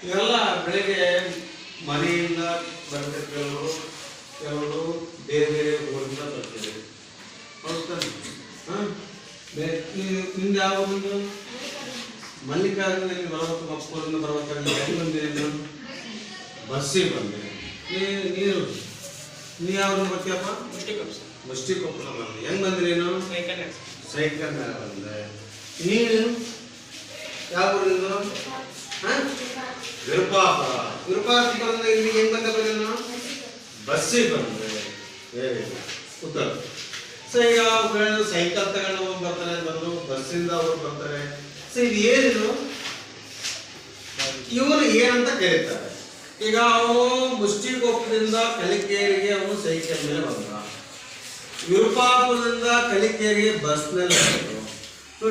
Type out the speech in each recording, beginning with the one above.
ಇವೆಲ್ಲ ಬೆಳಿಗ್ಗೆ ಮನೆಯಿಂದ ಬರ್ತಿರ್ತಾರೆ, ಕೆಲವರು ಬೇರೆ ಬೇರೆ ಊರಿಂದ ಬರ್ತಿದ್ದಾರೆ. ಹೌದಾ? ಹಾಂ, ನಿಮ್ದು ಯಾವ ಊರಿಂದ? ಮಲ್ಲಿಕಾರ್ಜುನಲ್ಲಿ ಬರ್ಬೇಕು, ಮಕ್ಕಳಿಂದ ಬರ್ಬೇಕಾದ್ರೆ ಹೆಂಗೆ ಬಂದಿರಿ? ಬಸ್ಸಿಗೆ ಬಂದೆ. ನೀರು ನೀ ಯಾವ್ದು ಬರ್ತೀಯಪ್ಪ? ಮುಷ್ಟಿ ಕೊಪ್ಪಳ ಬಂದೆ. ಹೆಂಗೆ ಬಂದ್ರಿ ನೀನು? ಸೈಕಲ್ ಮೇಲೆ ಬಂದೆ. ನೀನು ಯಾವ ಊರಿಂದ? ಹಾಂ, ವಿರುಪಾಪುರ. ವಿರುಪಾಪುರದಿಂದ ಇಲ್ಲಿ ಹೆಂಗೆ ಬಂದೆ ನಾನು? ಬಸ್ಸಿಗೆ ಬಂದೆ. ಉತ್ತರ. ಸೊ ಈಗ ಸೈಕಲ್ ತಗೊಂಡು ಹೋಗಿ ಬರ್ತಾರೆ, ಬಂದು ಬಸ್ಸಿಂದ ಅವ್ರು ಬರ್ತಾರೆ. ಸೊ ಇದು ಏನಿದು? ಇವನು ಏನಂತ ಕರೀತಾರೆ? ಈಗ ಅವನು ಮುಷ್ಟಿಕೊಪ್ಪದಿಂದ ಕಲಿಕೇರಿಗೆ ಅವನು ಸೈಕಲ್ ಮೇಲೆ ಬಂದ, ವಿರುಪಾಪುರದಿಂದ ಕಲಿಕೇರಿಗೆ ಬಸ್ನಲ್ಲಿ ಬಂದರು.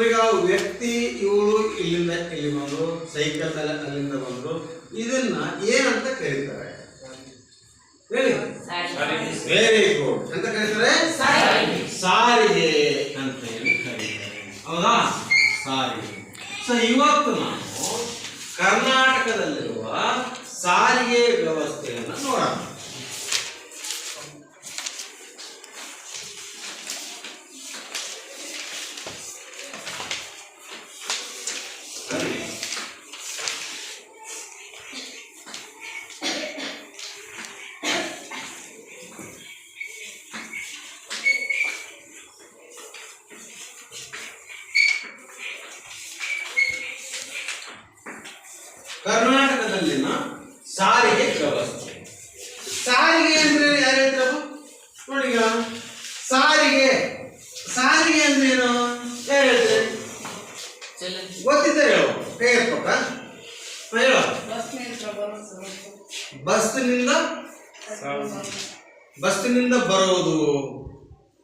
ಈಗ ವ್ಯಕ್ತಿ ಇವಳು ಇಲ್ಲಿಂದ ಇಲ್ಲಿ ಬಂದರು, ಸೈಕಲ್ ಮೇಲೆ ಅಲ್ಲಿಂದ ಬಂದರು. ಇದನ್ನ ಏನಂತ ಕರೀತಾರೆ ಹೇಳಿ? Very good. ಅಂತ ಕರೀತಾರೆ ಸಾರಿಗೆ ಅಂತ ಹೇಳಿ ಕರೀತಾರೆ. ಹೌದಾ? ಸಾರಿಗೆ. ಸೊ ಇವತ್ತು ನಾವು ಕರ್ನಾಟಕದಲ್ಲಿರುವ ಸಾರಿಗೆ ವ್ಯವಸ್ಥೆಯನ್ನು ನೋಡೋಣ. ಕರ್ನಾಟಕದಲ್ಲಿನ ಸಾರಿಗೆ ವ್ಯವಸ್ಥೆ. ಸಾರಿಗೆ ಅಂದ್ರೆ ಯಾರು ಹೇಳ್ತಾರ ನೋಡಿ? ಈಗ ಸಾರಿಗೆ ಸಾರಿಗೆ ಅಂದ್ರೆ ಏನು ಯಾರು ಹೇಳ್ತಾರೆ? ಗೊತ್ತಿದ್ದಾರೆ ಹೇಳು, ಕೈ ಎತ್ಕೊಕ್ಕ ಹೇಳು. ಬಸ್ನಿಂದ ಬರೋದು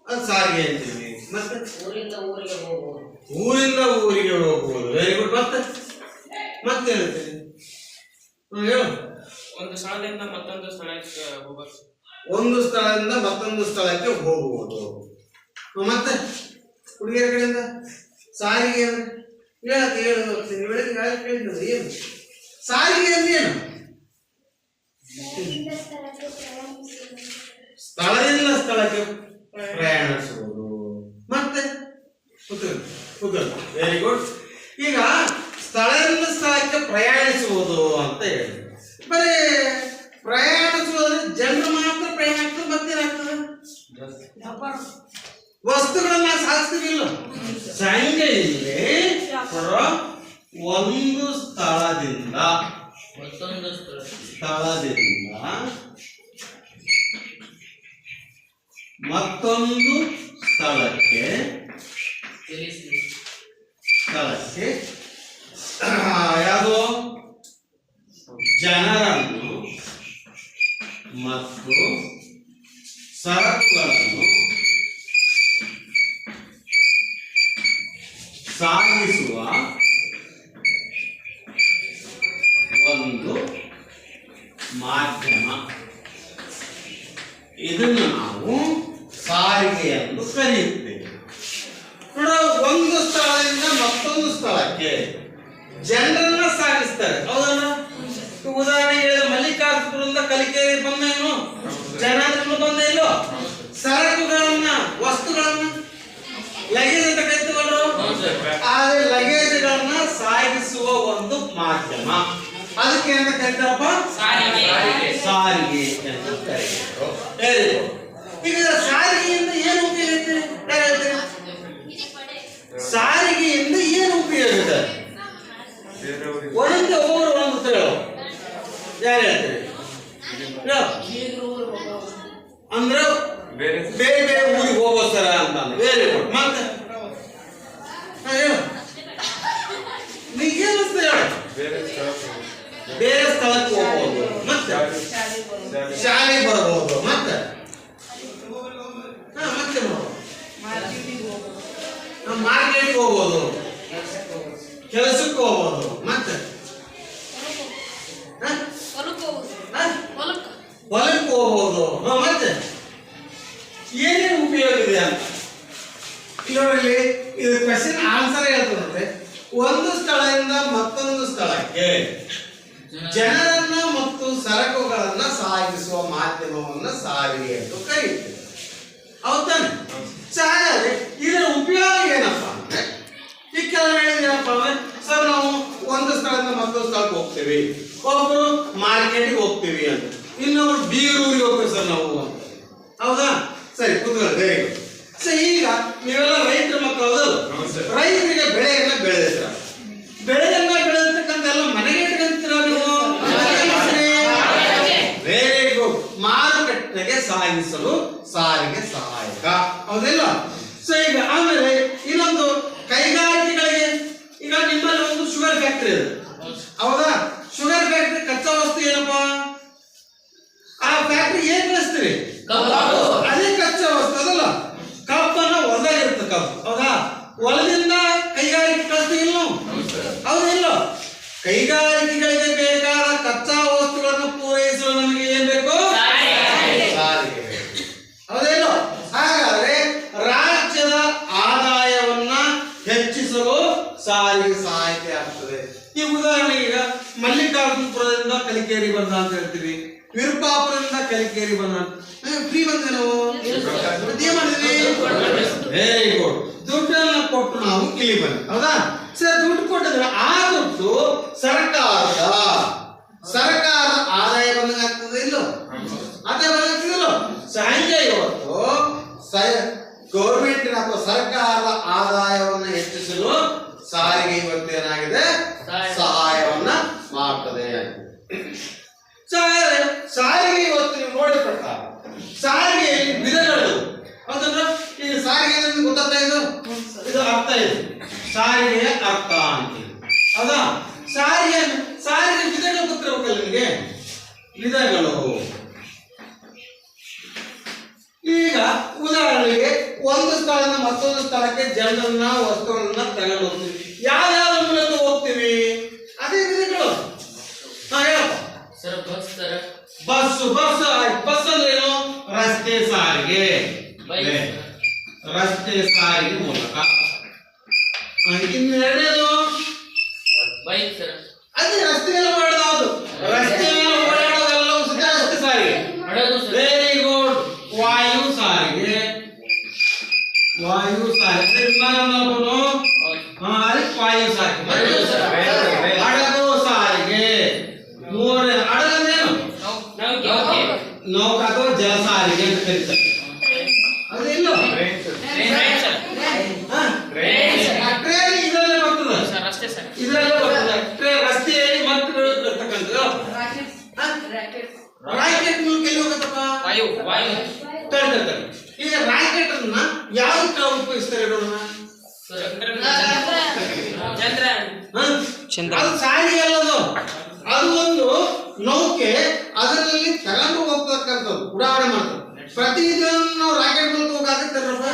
ಅದು ಸಾರಿಗೆ ಅಂತೀವಿ. ಮತ್ತೆ ಊರಿಂದ ಊರಿಗೆ ಹೋಗುವುದು. Very good. ಮತ್ತೆ ಹೇಳ್ತೀವಿ ಹೇಳು. ಒಂದು ಸ್ಥಳದಿಂದ ಮತ್ತೊಂದು ಸ್ಥಳಕ್ಕೆ ಹೋಗೋದು. ಒಂದು ಸ್ಥಳದಿಂದ ಮತ್ತೊಂದು ಸ್ಥಳಕ್ಕೆ ಹೋಗುವುದು. ಮತ್ತೆ ಹುಡುಗಿಯರ ಕಡೆಯಿಂದ ಸಾರಿಗೆ ಅಂದ್ರೆ ಹೇಳೋದು. ಏನು ಸಾರಿಗೆ ಅಂದ್ರೆ ಏನು? ಸ್ಥಳದಿಂದ ಸ್ಥಳಕ್ಕೆ ಪ್ರಯಾಣಿಸುವುದು. ಮತ್ತೆ ವೆರಿ ಗುಡ್. ಈಗ ಸ್ಥಳದಿಂದ ಸ್ಥಳಕ್ಕೆ ಪ್ರಯಾಣಿಸುವುದು ಅಂತ ಹೇಳಿ ಬರೀ ಪ್ರಯಾಣಿಸುವುದು ಜನರು ಮಾತ್ರ ಪ್ರಯಾಣ ಆಗ್ತದೆ. ಮತ್ತೇನಾಗ್ತದೆ? ವಸ್ತುಗಳನ್ನ ಸಾಗಿಸ್ತೀವಿಲ್ಲ. ಸಂಖ್ಯೆ ಇಲ್ಲಿ ಒಂದು ಸ್ಥಳದಿಂದ ಮತ್ತೊಂದು ಸ್ಥಳಕ್ಕೆ ಯಾವುದು ಜನರನ್ನು ಮತ್ತು ಸರಕುಗಳನ್ನು ಸಾಗಿಸುವ ಒಂದು ಮಾಧ್ಯಮ. ಇದನ್ನು ನಾವು ಸಾರಿಗೆ ಎಂದು ಕರೆಯುತ್ತೇವೆ. ಒಂದು ಸ್ಥಳದಿಂದ ಮತ್ತೊಂದು ಸ್ಥಳಕ್ಕೆ ಜನರನ್ನ ಸಾಗಿಸ್ತಾರೆ. ಹೌದಲ್ಲ? ಉದಾಹರಣೆ ಹೇಳಿದ್ರೆ ಮಲ್ಲಿಕಾರ್ಜುನಪುರದಿಂದ ಕಲಿಕೇರಿ ಬಂದೇನು ಜನಾಂಗಗಳು ಬಂದ ಇಲ್ಲೋ? ಸರಕುಗಳನ್ನ ವಸ್ತುಗಳನ್ನ ಲಗೇಜ್ ಅಂತ ಕರೆದುಕೊಂಡ್ರು. ಆದ್ರೆ ಲಗೇಜ್ಗಳನ್ನ ಸಾಗಿಸುವ ಒಂದು ಮಾಧ್ಯಮ, ಅದಕ್ಕೆ ಅಂತ ಕರೀತಾರಪ್ಪ ಸಾರಿಗೆ ಎಂದು ಕರೆಯುತ್ತಾರೆ. ಈಗ ಸಾರಿಗೆಯಿಂದ ಏನು ಉಪಯೋಗ ಇದೆ? ಸಾರಿಗೆಯಿಂದ ಏನು ಉಪಯೋಗ ಇದೆ? ಒಂದೊಂದು ಒಬ್ಬರು ಒಂದು ಹೇಳು. ಯಾರು ಹೇಳ್ತೀರಿ? ಅಂದ್ರೆ ಬೇರೆ ಬೇರೆ ಊರಿಗೆ ಹೋಗೋಸ್ಕರ ಅಂತ. Very good. ಮತ್ತೆ ಹೇಳು, ನೀಗೇನು ಹೇಳು? ಬೇರೆ ಸ್ಥಳಕ್ಕೆ ಹೋಗ್ಬೋದು, ಮತ್ತೆ ಶಾಲೆಗೆ ಬರ್ಬೋದು, ಮತ್ತೆ ಮತ್ತೆ ಮಾರ್ಕೆಟ್ಗೆ ಹೋಗ್ಬೋದು, ಕೆಲಸಕ್ಕೆ ಹೋಗ್ಬೋದು, ಮತ್ತೆ ಹೊಲಕ್ಕೆ ಹೋಗ್ಬೋದು. ಮತ್ತೆ ಏನೇನು ಉಪಯೋಗ ಇದೆ ಅಂತ ಇದರಲ್ಲಿ ಇದು ಕ್ವೆಶ್ಚನ್ ಆನ್ಸರ್ ಹೇಳ್ತದಂತೆ. ಒಂದು ಸ್ಥಳದಿಂದ ಮತ್ತೊಂದು ಸ್ಥಳಕ್ಕೆ ಜನರನ್ನ ಮತ್ತು ಸರಕುಗಳನ್ನ ಸಾಗಿಸುವ ಮಾಧ್ಯಮವನ್ನ ಸಾರಿಗೆ ಎಂದು ಕರೀತೇವೆ. ಹೌದಾನೆ? ಹಾಗಾದ್ರೆ ಇದರ ಉಪಯೋಗ ಏನಪ್ಪಾ ಅಂದ್ರೆ, ಈ ಕೆಲವು ಹೇಳಿದ್ರಪ್ಪ ಅಂದ್ರೆ, ಸರ್ ನಾವು ಒಂದು ಸ್ಥಳದಿಂದ ಮತ್ತೊಂದು ಸ್ಥಳಕ್ಕೆ ಹೋಗ್ತೇವೆ, ಒಬ್ರು ಮಾರ್ಕೆಟ್ಗೆ ಹೋಗ್ತೀವಿ ಅಂತ, ಇನ್ನೊಬ್ರು ಬೀರೂರಿಗೆ ಹೋಗ್ತೇವೆ ಸರ್ ನಾವು ಅಂತ. ಹೌದಾ? ಸರಿ, ಕೂತ್ಕೊಳ್ಳಿ. Very good. ಸೊ ಈಗ ನೀವೆಲ್ಲ ರೈತರ ಮಕ್ಕಳು ಹೌದಲ್ಲ? ರೈತರಿಗೆ ಬೆಳೆಯನ್ನ ಬೆಳೆದಿರ, ಬೆಳೆಯನ್ನ ಬೆಳೆದಿರ್ತಕ್ಕಂಥ ಎಲ್ಲ ಮನೆಗೆ ಇಟ್ಕೊಂತೀರ ನೀವು. Very good. ಮಾರುಕಟ್ಟೆಗೆ ಸಾಗಿಸಲು ಸಾರಿಗೆ ಸಹಾಯಕ, ಹೌದಿಲ್ಲ? ಸೊ ಈಗ ಆಮೇಲೆ ಇನ್ನೊಂದು ಕೈಗಾರಿಕೆಗಳಿಗೆ, ಈಗ ನಿಮ್ಮಲ್ಲಿ ಒಂದು ಶುಗರ್ ಫ್ಯಾಕ್ಟರಿ ಇದೆ, ಹೌದಾ? ಶುಗರ್ ಫ್ಯಾಕ್ಟರಿ ಕಚ್ಚಾ ವಸ್ತು ಏನಪ್ಪಾ? ಆ ಫ್ಯಾಕ್ಟರಿ ಏನ್ ಕಳಿಸ್ತೀರಿ? ಅದೇ ಕಚ್ಚಾ ವಸ್ತು ಅದಲ್ಲ, ಕಬ್ಬನ್ನ ಹೊಲದಾಗಿರುತ್ತೆ ಕಬ್ಬು, ಹೌದಾ? ಹೊಲದಿಂದ ಕೈಗಾರಿಕೆ ಕಳಿಸ್ತೀವಿ ಇಲ್ಲ? ಹೌದಿಲ್ಲ? ಕೈಗಾರಿಕೆಗಳಿಗೆ ಬೇಕಾದ ಕಚ್ಚಾ ವಸ್ತುಗಳನ್ನು ಪೂರೈಸಲು ನಮಗೆ ಏನ್ ಬೇಕು? ಸಾರಿಗೆ. ಹೌದಿಲ್ಲ? ಹಾಗಾದ್ರೆ ರಾಜ್ಯದ ಆದಾಯವನ್ನ ಹೆಚ್ಚಿಸಲು ಸಾರಿಗೆ ಸಹಾಯಕ ಆಗ್ತದೆ. ಈ ಉದಾಹರಣೆಗೆ ಈಗ ಮಲ್ಲಿಕಾರ್ಜುನಪುರದಿಂದ ಕಲಿಕೇರಿ ಬಂದ ಅಂತ ಹೇಳ್ತೀವಿ, ವಿರುಪಾಪುರದಿಂದ ಕಲಿಕೇರಿ ಬಂದ, ಫ್ರೀ ಬಂದ್ರೆ ನಾವು ವೆರಿ ಗುಡ್. ದುಡ್ಡನ್ನ ಕೊಟ್ಟು ನಾವು ಇಲ್ಲಿ ಬಂದ, ಹೌದಾ? ಸರ್, ದುಡ್ಡು ಕೊಟ್ಟಿದ್ರೆ ಆ ದುಡ್ಡು ಸರ್ಕಾರದ ಆದಾಯ ಬಂದಾಗ್ತದೆ ಇಲ್ಲೋ? ಆದಾಯ ಬಂದಾಗ್ತದಿಲ್ಲೋ? ಸಂಜೆ ಇವತ್ತು ಗೌರ್ಮೆಂಟ್ ಅಥವಾ ಸರ್ಕಾರದ ಆದಾಯವನ್ನು ಹೆಚ್ಚಿಸಲು ಸಾರಿಗೆ ಇವತ್ತೇನಾಗಿದೆ? ಸಹಾಯವನ್ನ ಮಾಡ್ತದೆ. ಸಾರಿಗೆ ಇವತ್ತು ನೀವು ನೋಡಿದ ಪ್ರಕಾರ ಸಾರಿಗೆಯಲ್ಲಿ ವಿಧಗಳು, ಹೌದಲ್ಲ? ಈಗ ಸಾರಿಗೆ ಗೊತ್ತಾಗ್ತಾ ಇದು ಅರ್ಥ ಇದೆ, ಸಾರಿಗೆಯ ಅರ್ಥ ಅಂತ, ಹೌದಾ? ಸಾರಿಗೆ ವಿಧಗಳು ಗೊತ್ತಿರಬೇಕಲ್ಲ ನಿಮಗೆ, ವಿಧಗಳು. ಈಗ ಉದಾಹರಣೆಗೆ ಒಂದು ಸ್ಥಳದಿಂದ ಮತ್ತೊಂದು ಸ್ಥಳಕ್ಕೆ ಜನರನ್ನ ವಸ್ತುಗಳನ್ನ ತಗೊಂಡು ಹೋಗ್ತೀವಿ, ಯಾವ್ಯಾವ ಮೂಲಕ ಹೋಗ್ತೀವಿ? ಅದೇ ವಿಧಗಳು. ಬಸ್ ಅಂದ್ರೆ ಏನು? ರಸ್ತೆ ಸಾರಿಗೆ, ರಸ್ತೆ ಸಾರಿಗೆ ಮೂಲಕ. ಇನ್ನು ಎರಡನೇದು ಬೈಕ್ ಸರ್, ಅದೇ ರಸ್ತೆ ಮೇಲೆ ಓಡಾಡೋದು, ರಸ್ತೆ ಮೇಲೆ ಓಡಾಡೋದೆಲ್ಲವೂ ಸಹ ರಸ್ತೆ ಸಾರಿಗೆ. Very good. ವಾಯು ಸಾರಿಗೆ, ವಾಯು ಸಾರಿಗೆ ವಿಮಾನ ಅದಕ್ಕೆ ವಾಯು ಸಾರಿಗೆ. ಹಡಗು ಸಾರಿಗೆ, ಮೂರನೇ ಹಡಗಂದೇನು? ನೌಕ ಅಥವಾ ಜಲ ಸಾರಿಗೆ ಅಂತ ಕರೀತಾರೆ. ಅದಿಲ್ಲ ಟ್ರೈನ್ ಇದರಲ್ಲೇ ಬರ್ತದೆ, ಇದರಲ್ಲೇ ಬರ್ತದೆ. ಟ್ರೈನ್ ರಸ್ತೆಯಲ್ಲಿ ಮತ್ತೆ ಇರ್ತಕ್ಕಂಥದ್ದು ರಾಕೆಟ್ ಮೂಲಕ ಎಲ್ಲಿ ಹೋಗತ್ತಪ್ಪ? ಈಗ ರಾಕೆಟ್ ಅನ್ನ ಯಾವ್ದಕ್ಕೆ ಉಪಯೋಗಿಸ್ತಾರೆ? ಅದು ಸಾರಿಗೆ ಅಲ್ಲದು, ಅದು ಒಂದು ನೌಕೆ, ಅದರಲ್ಲಿ ತಗೊಂಡು ಹೋಗ್ತಕ್ಕಂಥದ್ದು ಉಡಾವಣೆ ಮಾಡ್ತಾರೆ. ಪ್ರತಿದಿನ ನಾವು ರಾಕೆಟ್ ಮೂಲಕ ಹೋಗಾಕತ್ತಾರಪ್ಪ?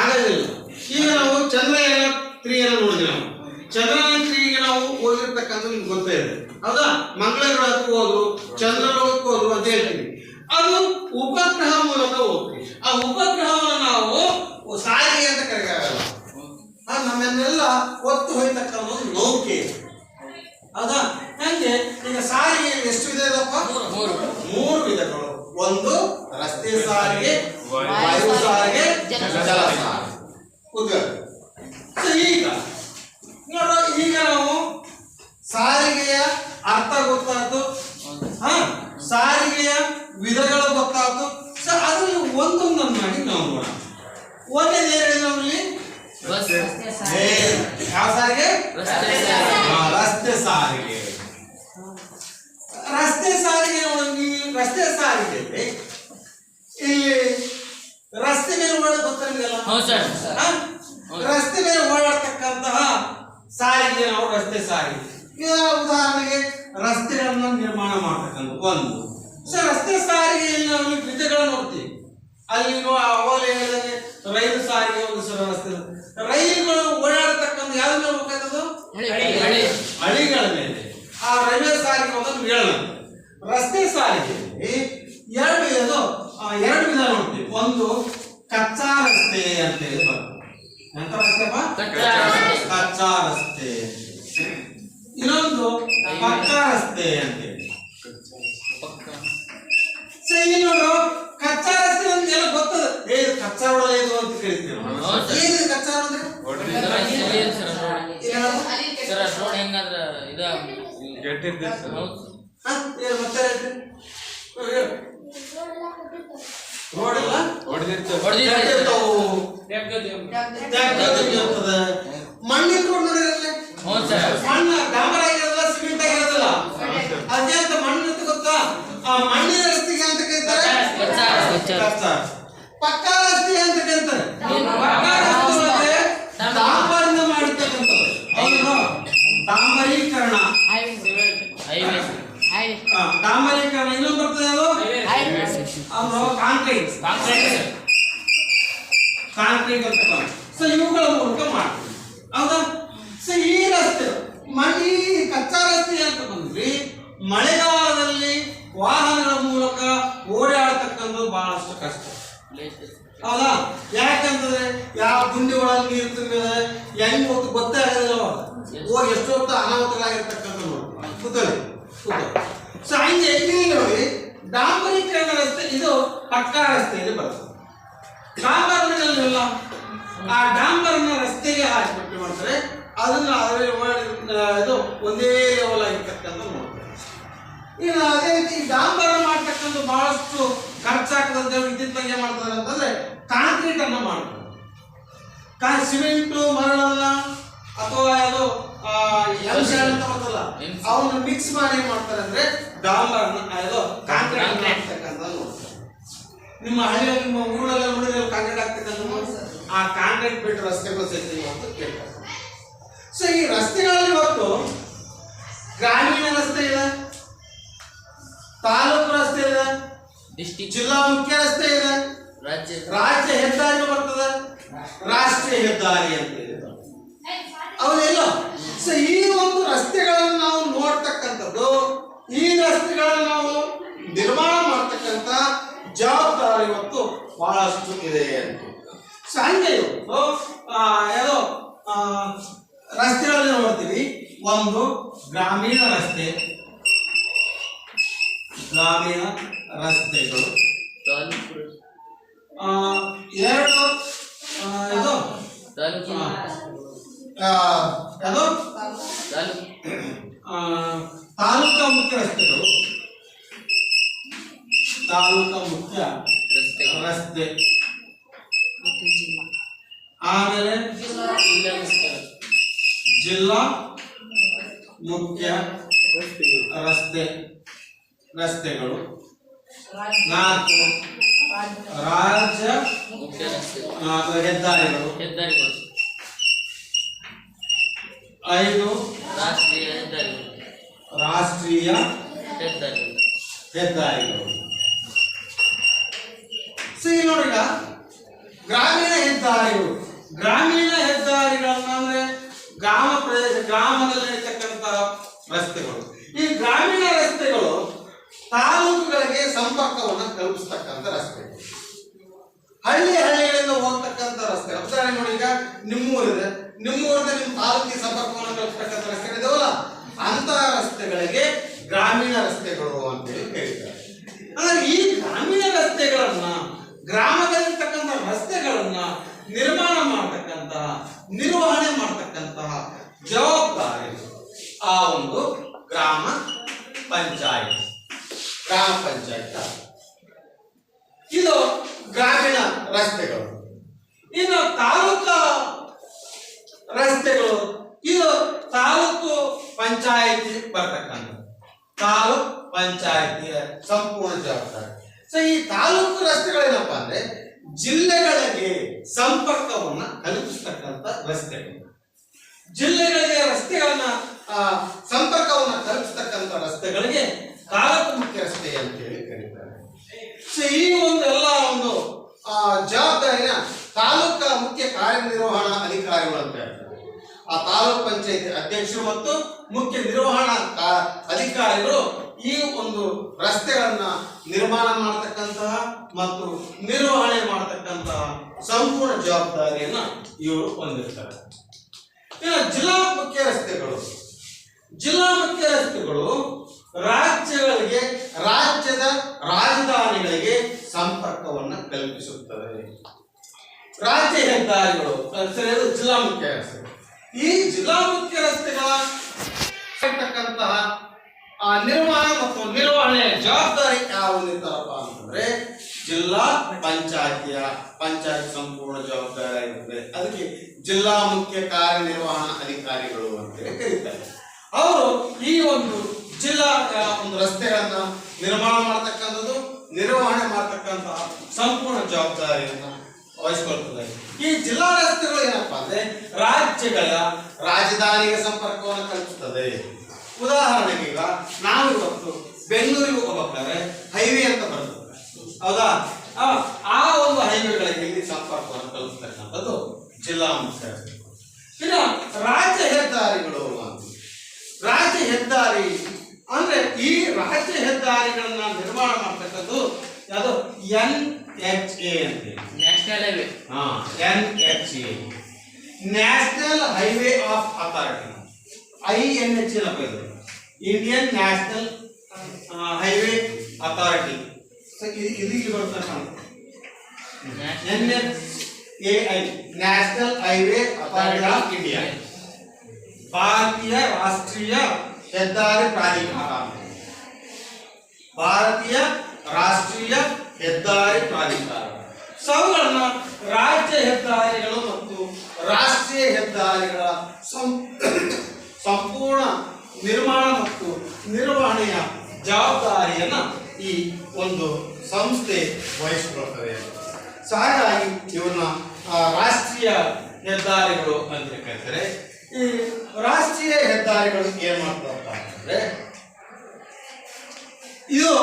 ಆಗೋದಿಲ್ಲ. ಈಗ ನಾವು ಚಂದ್ರಯಾನ 3 ನೋಡಿದ್ವಿ. ನಾವು ಚಂದ್ರಯಾನ 3ಗೆ ನಾವು ಹೋಗಿರ್ತಕ್ಕಂಥದ್ದು ನಿಮ್ಗೆ ಗೊತ್ತೇ ಇದೆ, ಹೌದಾ? ಮಂಗಳ ಗ್ರಹಕ್ಕೂ ಹೋದ್ರು, ಚಂದ್ರಲೋಕಕ್ಕೂ ಹೋದ್ರು ಅಂತ ಹೇಳ್ತೀವಿ. ಅದು ಉಪಗ್ರಹ ಮೂಲಕ ಹೋಗ್ತೀವಿ. ಆ ಉಪಗ್ರಹವನ್ನು ನಾವು ಸಾರಿಗೆ ಅಂತ ಕರೆಯಲ್ಲ, ಅದು ನಮ್ಮನ್ನೆಲ್ಲ ಒತ್ತು ಹೋಯ್ತಕ್ಕಂಥ ನೌಕೆ, ಹೌದಾ? ಹಂಗೆ ಈಗ ಸಾರಿಗೆ ಎಷ್ಟು ವಿಧ ಇದಪ್ಪ? 3 ವಿಧಗಳು. ಒಂದು ರಸ್ತೆ ಸಾರಿಗೆ, ವಾಯು ಸಾರಿಗೆ, ಜಲ ಸಾರಿಗೆ. ಈಗ ನೋಡ್ರ, ಈಗ ನಾವು ಸಾರಿಗೆಯ ಅರ್ಥ ಗೊತ್ತಾಯ್ತು, ಸಾರಿಗೆಯ ವಿಧಗಳು ಗೊತ್ತಾಯ್ತು. ಸೊ ಅದರಲ್ಲಿ ಒಂದೊಂದನ್ನು ಮಾಡಿ ನಾವು ನೋಡೋಣ. ಒಂದೇದು ಏನು ಹೇಳಿದ್ರು ನಮ್ಮಲ್ಲಿ? ಯಾವ ಸಾರಿಗೆ? ರಸ್ತೆ ಸಾರಿಗೆ. ರಸ್ತೆ ಸಾರಿಗೆ ರಸ್ತೆ ಸಾರಿಗೆ ಇಲ್ಲಿ ರಸ್ತೆ ಮೇಲೆ ಓಡೋದು ಗೊತ್ತಿರಲಿಲ್ಲ, ರಸ್ತೆ ಮೇಲೆ ಓಡಾಡ್ತಕ್ಕಂತಹ ಸಾರಿಗೆ ನಾವು ರಸ್ತೆ ಸಾರಿಗೆ. ಈಗ ಉದಾಹರಣೆಗೆ ರಸ್ತೆಗಳನ್ನ ನಿರ್ಮಾಣ ಮಾಡ್ತಕ್ಕಂಥ ಒಂದು. ಸೊ ರಸ್ತೆ ಸಾರಿಗೆಯಲ್ಲಿ ನಾವು ವಿಧಗಳನ್ನು ನೋಡ್ತೀವಿ. ಅಲ್ಲಿ ಅವಾಗಲೇ ಹೇಳಿದಾಗೆ ರೈಲು ಸಾರಿಗೆ ಒಂದು ಸಲ ರಸ್ತೆ, ರೈಲುಗಳು ಓಡಾಡ್ತಕ್ಕಂಥ ಯಾವ್ದು ಮೇಲೆ ಹೋಗ್ತಕ್ಕಂಥದ್ದು? ಹಳಿಗಳ ಮೇಲೆ. ಆ ರೈಲ್ವೆ ಸಾರಿಗೆ ಹೋಗೋದು ಹೇಳೋಣ. ರಸ್ತೆ ಸಾರಿಗೆಯಲ್ಲಿ ಎರಡು ವಿಧ ನೋಡ್ತೀವಿ. ಒಂದು ಕಚ್ಚಾ ರಸ್ತೆ ಅಂತ ಹೇಳಿ ಬರ್ತದೆ. ಎಂತ ರಸ್ತೆಪ್ಪ? ಕಚ್ಚಾ ರಸ್ತೆ. ಇನ್ನೊಂದು ಪಕ್ಕಾ ರಸ್ತೆ ಅಂತೇಳಿ. ಸೊ ಇಲ್ಲಿ ನೋಡ್ರು ಕಚ್ಚಾ ರಸ್ತೆ ಅಂತ ಎಲ್ಲ ಗೊತ್ತದ. ಇದು ಕಚ್ಚಾ ರೋಡ್ ಇದು ಅಂತ ಕೇಳ್ತೀವಿ. ಏನು ಕಚ್ಚಾ ಅಂದ್ರೆ ಸರ್ ರೋಡ್ ಹೆಂಗಾದ್ರ ಇದ ಮತ್ತೆ ರೋಡ್ ಎಲ್ಲ ಮಣ್ಣಿನ ರೋಡ್ ನೋಡಿರಲ್ಲ, ಮಣ್ಣು ಡಾಂಬರ್ ಆಗಿರೋದಿಲ್ಲ, ಸಿಮೆಂಟ್ ಆಗಿರೋದಿಲ್ಲ, ಅದೇ ಅಂತ ಮಣ್ಣು ಅಂತ ಗೊತ್ತಾ? ಆ ಮಣ್ಣಿನ ರಸ್ತೆಗೆ ಅಂತ ಕರೀತಾರೆ ಪಕ್ಕಾ ರಸ್ತೆ ಅಂತ ಕರೀತಾರೆ. ಪಕ್ಕಾ ರಸ್ತೆ ಡಾಂಬರಿಂದ ಮಾಡಿರ್ತಕ್ಕಂಥದ್ದು. ಹೌದು, ಡಾಂಬರೀಕರಣ. ಡಾಂಬರೀಕರಣ ಇನ್ನೊಂದು ಬರ್ತದೆ, ಅದು ಕಾಂಕ್ರೀಟ್ ಅಂತ. ಸೊ ಇವುಗಳ ಮೂಲಕ ಮಾಡ್ತೀವಿ. ಹೌದಾ? ಸೊ ಈ ರಸ್ತೆ ಮಣ್ಣಿ ಕಚ್ಚಾ ರಸ್ತೆ ಅಂತ ಬಂದ್ರಿ ಮಳೆಗಾಲದಲ್ಲಿ ವಾಹನಗಳ ಮೂಲಕ ಓಡಾಡತಕ್ಕಂಥದ್ದು ಬಹಳಷ್ಟು ಕಷ್ಟ. ಹೌದಾ? ಯಾಕಂತಂದ್ರೆ ಯಾವ ಗುಂಡಿ ಒಳಗೆ ನೀರು ತುಂಬಿದೆ ಹೆಂಗ್ ಹೊತ್ತು ಗೊತ್ತೇ ಆಗೋದಿಲ್ಲ. ಹೋಗಿ ಎಷ್ಟೋ ಹೊತ್ತು ಅನಾಹುತಗಳಾಗಿರ್ತಕ್ಕಂಥ ಕೂತಲ್ಲಿ. ಸೊ ಹಂಗೆ ಇಲ್ಲಿ ನೋಡಿ ಡಾಂಬರೀಕರಣ ರಸ್ತೆ ಇದು ಪಕ್ಕಾ ರಸ್ತೆಯಲ್ಲಿ ಬರ್ತದೆ. ಡಾಂಬರ್ನಲ್ಲ, ಆ ಡಾಂಬರ್ನ ರಸ್ತೆಗೆ ಹಾಕಿಬಿಟ್ಟು ಮಾಡ್ತಾರೆ. ಅದನ್ನ ಇದು ಒಂದೇ ಲೆವೆಲ್ ಆಗಿರ್ತಕ್ಕಂಥ ನೋಡ್ತಾರೆ. ಇನ್ನು ಅದೇ ರೀತಿ ಡಾಂಬರ್ ಮಾಡ್ತಕ್ಕಂಥ ಬಹಳಷ್ಟು ಖರ್ಚಾಗ್ತದೆ. ವಿದ್ಯುತ್ ಏನ್ ಮಾಡ್ತಾರೆ ಅಂತಂದ್ರೆ ಕಾಂಕ್ರೀಟ್ ಅನ್ನ ಮಾಡ್ತಾರೆ. ಸಿಮೆಂಟು ಮರಳನ್ನ ಅಥವಾ ಅದು ಅಂತ ಬರ್ತಲ್ಲ ಅವನ್ನ ಮಿಕ್ಸ್ ಮಾಡಿ ಏನ್ ಮಾಡ್ತಾರೆ ಅಂದ್ರೆ ಡಾಂಬರ್ನ ಅದು ಕಾಂಕ್ರೀಟ್ ಮಾಡ್ತಕ್ಕಂಥ ನೋಡ್ತಾರೆ. ನಿಮ್ಮ ಹಳ್ಳಿಯಲ್ಲಿ ನಿಮ್ಮ ಊರಲ್ಲ ನೋಡಿದ್ರೆ ಕಾಂಕ್ರೀಟ್ ಆಗ್ತಕ್ಕಂಥ ಆ ಕಾಂಕ್ರೀಟ್ ಬಿಟ್ಟು ರಸ್ತೆಗಳು ಸೇರ್ತೀವಿ ಅಂತ ಕೇಳ್ತಾರೆ. ಸೊ ಈ ರಸ್ತೆಗಳಲ್ಲಿ ಇವತ್ತು ಗ್ರಾಮೀಣ ರಸ್ತೆ ಇದೆ, ತಾಲೂಕು ರಸ್ತೆ ಇದೆ, ಜಿಲ್ಲಾ ಮುಖ್ಯ ರಸ್ತೆ ಇದೆ, ರಾಜ್ಯ ಹೆದ್ದಾರಿ ಬರ್ತದೆ, ರಾಷ್ಟ್ರೀಯ ಹೆದ್ದಾರಿ ಅಂತ ಇದೆ. ಹೌದಿಲ್ಲ? ಸೊ ಈ ಒಂದು ರಸ್ತೆಗಳನ್ನು ನಾವು ನೋಡ್ತಕ್ಕಂಥದ್ದು, ಈ ರಸ್ತೆಗಳನ್ನು ನಾವು ನಿರ್ಮಾಣ ಮಾಡ್ತಕ್ಕಂಥ ಜವಾಬ್ದಾರಿ ಇವತ್ತು ಬಹಳಷ್ಟು ಇದೆ ಅಂತ. ಸೊ ಹಂಗೆ ಯಾವುದೋ ರಸ್ತೆಗಳಲ್ಲಿ ನೋಡ್ತೀವಿ. ಒಂದು ಗ್ರಾಮೀಣ ರಸ್ತೆ, ಗ್ರಾಮೀಣ ರಸ್ತೆಗಳು. ಎರಡು ಇದು ಅದು ತಾಲೂಕಾ ಮುಖ್ಯ ರಸ್ತೆಗಳು, ತಾಲೂಕಾ ಮುಖ್ಯ ರಸ್ತೆ. ಆಮೇಲೆ ಜಿಲ್ಲಾ ಮುಖ್ಯ ರಸ್ತೆಗಳು. ನಾಲ್ಕು ರಾಜ್ಯ ಹೆದ್ದಾರಿಗಳು. 5 ರಾಷ್ಟ್ರೀಯ ಹೆದ್ದಾರಿಗಳು. ಸರಿ ನೋಡಿ, ಈಗ ಗ್ರಾಮೀಣ ಹೆದ್ದಾರಿಗಳು. ಗ್ರಾಮೀಣ ಹೆದ್ದಾರಿಗಳನ್ನ ಅಂದ್ರೆ ಗ್ರಾಮ ಪ್ರದೇಶ, ಗ್ರಾಮದಲ್ಲಿ ಇರ್ತಕ್ಕಂಥ ರಸ್ತೆಗಳು. ಈ ಗ್ರಾಮೀಣ ರಸ್ತೆಗಳು ತಾಲೂಕುಗಳಿಗೆ ಸಂಪರ್ಕವನ್ನು ಕಲ್ಪಿಸ್ತಕ್ಕಂಥ ರಸ್ತೆಗಳು. ಹಳ್ಳಿಗಳಿಂದ ಹೋಗ್ತಕ್ಕಂಥ ರಸ್ತೆ. ಉದಾಹರಣೆ ನೋಡಿ, ಈಗ ನಿಮ್ಮೂರಿದೆ, ನಿಮ್ಮೂರಿಂದ ನಿಮ್ಮ ತಾಲೂಕಿಗೆ ಸಂಪರ್ಕವನ್ನು ಕಲ್ಪಿಸ್ತಕ್ಕಂಥ ರಸ್ತೆಗಳಿದಾವಲ್ಲ, ಅಂತಹ ರಸ್ತೆಗಳಿಗೆ ಗ್ರಾಮೀಣ ರಸ್ತೆಗಳು ಅಂತೇಳಿ ಹೇಳ್ತಾರೆ. ಅಂದ್ರೆ ಈ ಗ್ರಾಮೀಣ ರಸ್ತೆಗಳನ್ನ, ಗ್ರಾಮದಲ್ಲಿರ್ತಕ್ಕಂಥ ರಸ್ತೆಗಳನ್ನ ನಿರ್ಮಾಣ ಮಾಡತಕ್ಕಂತಹ, ನಿರ್ವಹಣೆ ಮಾಡತಕ್ಕಂತಹ ಜವಾಬ್ದಾರಿ ಆ ಒಂದು ಗ್ರಾಮ ಪಂಚಾಯತ್. ಇದು ಗ್ರಾಮೀಣ ರಸ್ತೆಗಳು. ಇನ್ನು ತಾಲೂಕಾ ರಸ್ತೆಗಳು, ಇದು ತಾಲೂಕು ಪಂಚಾಯತಿ ಬರ್ತಕ್ಕಂಥ, ತಾಲೂಕ್ ಪಂಚಾಯತಿಯ ಸಂಪೂರ್ಣ ಜವಾಬ್ದಾರಿ. ಸೊ ಈ ತಾಲೂಕು ರಸ್ತೆಗಳೇನಪ್ಪ ಅಂದ್ರೆ ಜಿಲ್ಲೆಗಳಿಗೆ ಸಂಪರ್ಕವನ್ನ ಕಲ್ಪಿಸ್ತಕ್ಕಂಥ ರಸ್ತೆಗಳು. ಜಿಲ್ಲೆಗಳಿಗೆ ರಸ್ತೆಗಳನ್ನ ಸಂಪರ್ಕವನ್ನ ಕಲ್ಪಿಸ್ತಕ್ಕಂಥ ರಸ್ತೆಗಳಿಗೆ ತಾಲೂಕು ಮುಖ್ಯ ರಸ್ತೆ ಅಂತ ಹೇಳಿ ಕರೀತಾರೆ. ಸೊ ಈ ಒಂದು ಎಲ್ಲ ಒಂದು ಜವಾಬ್ದಾರಿನ ತಾಲೂಕಾ ಮುಖ್ಯ ಕಾರ್ಯನಿರ್ವಹಣಾ ಅಧಿಕಾರಿಗಳು ಅಂತ ಹೇಳ್ತಾರೆ. ಆ ತಾಲೂಕ್ ಪಂಚಾಯತ್ ಅಧ್ಯಕ್ಷರು ಮತ್ತು ಮುಖ್ಯ ನಿರ್ವಹಣಾ ಅಧಿಕಾರಿಗಳು ಈ ಒಂದು ರಸ್ತೆಗಳನ್ನ ನಿರ್ಮಾಣ ಮಾಡತಕ್ಕಂತಹ ಮತ್ತು ನಿರ್ವಹಣೆ ಮಾಡತಕ್ಕಂತಹ ಸಂಪೂರ್ಣ ಜವಾಬ್ದಾರಿಯನ್ನ ಇವರು ಹೊಂದಿರ್ತಾರೆ. ಇನ್ನು ಜಿಲ್ಲಾ ಮುಖ್ಯ ರಸ್ತೆಗಳು, ಜಿಲ್ಲಾ ಮುಖ್ಯ ರಸ್ತೆಗಳು ರಾಜ್ಯಗಳಿಗೆ, ರಾಜ್ಯದ ರಾಜಧಾನಿಗಳಿಗೆ ಸಂಪರ್ಕವನ್ನು ಕಲ್ಪಿಸುತ್ತವೆ. ರಾಜ್ಯ ಹೆದ್ದಾರಿಗಳು ಅದು ಜಿಲ್ಲಾ ಮುಖ್ಯ ರಸ್ತೆಗಳು. ಈ ಜಿಲ್ಲಾ ಮುಖ್ಯ ರಸ್ತೆಗಳ ನಿರ್ಮಾಣ ಮತ್ತು ನಿರ್ವಹಣೆಯ ಜವಾಬ್ದಾರಿ ಯಾವುದಿರ್ತಾರಪ್ಪ ಅಂತಂದ್ರೆ ಜಿಲ್ಲಾ ಪಂಚಾಯತ್ ಸಂಪೂರ್ಣ ಜವಾಬ್ದಾರಿ ಆಗಿರುತ್ತೆ. ಅದಕ್ಕೆ ಜಿಲ್ಲಾ ಮುಖ್ಯ ಕಾರ್ಯನಿರ್ವಹಣಾ ಅಧಿಕಾರಿಗಳು ಅಂತ ಕರೀತಾರೆ. ಅವರು ಈ ಒಂದು ಜಿಲ್ಲಾ ಒಂದು ರಸ್ತೆಗಳನ್ನ ನಿರ್ಮಾಣ ಮಾಡತಕ್ಕಂಥದ್ದು, ನಿರ್ವಹಣೆ ಮಾಡತಕ್ಕಂತಹ ಸಂಪೂರ್ಣ ಜವಾಬ್ದಾರಿಯನ್ನ ವಹಿಸಿಕೊಳ್ತದೆ. ಈ ಜಿಲ್ಲಾ ರಸ್ತೆಗಳು ಏನಪ್ಪಾ ಅಂದ್ರೆ ರಾಜ್ಯಗಳ ರಾಜಧಾನಿಗೆ ಸಂಪರ್ಕವನ್ನು ಕಲ್ಪಿಸುತ್ತದೆ. ಉದಾಹರಣೆಗೆ ಈಗ ನಾವು ಇವತ್ತು ಬೆಂಗಳೂರಿಗೆ ಹೋಗ್ಬೇಕಾದ್ರೆ ಹೈವೇ ಅಂತ ಬರ್ತದೆ, ಹೌದಾ? ಆ ಒಂದು ಹೈವೇಗಳಿಗೆ ಇಲ್ಲಿ ಸಂಪರ್ಕವನ್ನು ಕಲ್ಪಿಸ್ತಕ್ಕಂಥದ್ದು ಜಿಲ್ಲಾ ಮುಖ್ಯ ರಸ್ತೆ. ಇನ್ನು ರಾಜ್ಯ ಹೆದ್ದಾರಿಗಳು ಅಂತ, ರಾಜ್ಯ ಹೆದ್ದಾರಿ ಅಂದ್ರೆ ಈ ರಾಜ್ಯ ಹೆದ್ದಾರಿಗಳನ್ನ ನಿರ್ಮಾಣ ಮಾಡ್ತಕ್ಕಂಥದ್ದು ಯಾವುದು? NHA ಅಂತ, national highway. NHA, national highway of authority. INH ಏನಪ್ಪ ಇದು? Indian national highway authority. ಇದಕ್ಕೆ ಬರ್ತಕ್ಕಂಥ NHAI, national highway authority of India, ಭಾರತೀಯ ರಾಷ್ಟ್ರೀಯ ಹೆದ್ದಾರಿ ಪ್ರಾಧಿಕಾರ. ಭಾರತೀಯ ರಾಷ್ಟ್ರೀಯ ಹೆದ್ದಾರಿ ಪ್ರಾಧಿಕಾರ. ಅವುಗಳನ್ನ ರಾಜ್ಯ ಹೆದ್ದಾರಿಗಳು ಮತ್ತು ರಾಷ್ಟ್ರೀಯ ಹೆದ್ದಾರಿಗಳ ಸಂಪೂರ್ಣ ನಿರ್ಮಾಣ ಮತ್ತು ನಿರ್ವಹಣೆಯ ಜವಾಬ್ದಾರಿಯನ್ನ ಈ ಒಂದು ಸಂಸ್ಥೆ ವಹಿಸಿಕೊಳ್ತದೆ. ಹಾಗಾಗಿ ಇವನ್ನ ರಾಷ್ಟ್ರೀಯ ಹೆದ್ದಾರಿಗಳು ಅಂತ ಕರೀತಾರೆ. ಈ ರಾಷ್ಟ್ರೀಯ ಹೆದ್ದಾರಿಗಳು ಏನ್ ಮಾಡ್ತಾರಪ್ಪ ಅಂತಂದ್ರೆ ಇದು